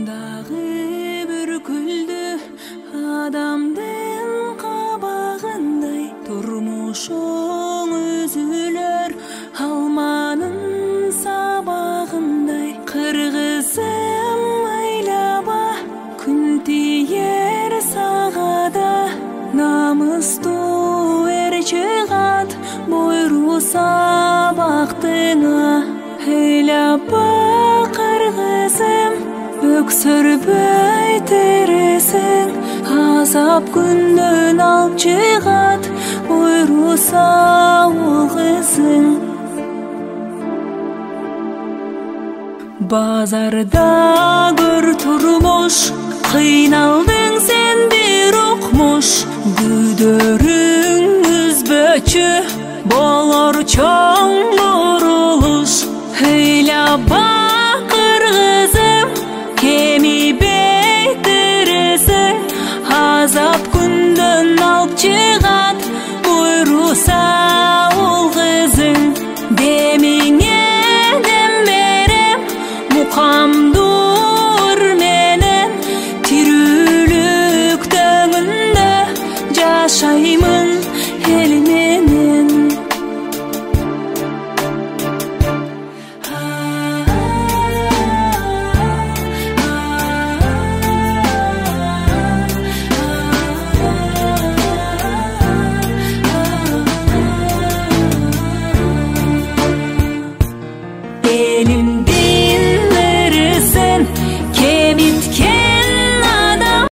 Дағы бір күлді адамдың қабағындай, тұрмышың үзілер алманың сабағындай. Қырғызым айлаба, күн тиер сағада, намысты ер чығат бойру сабақтыңа. Айлаба қырғызым, өксірбей тересің, азап күннен алып чығат бойру сауыл қызың. Базарда көр тұрмыш, қиналдың сен бір оқмыш. Күдерің үзбөчү болор чоң бурулуш. Ыйлаба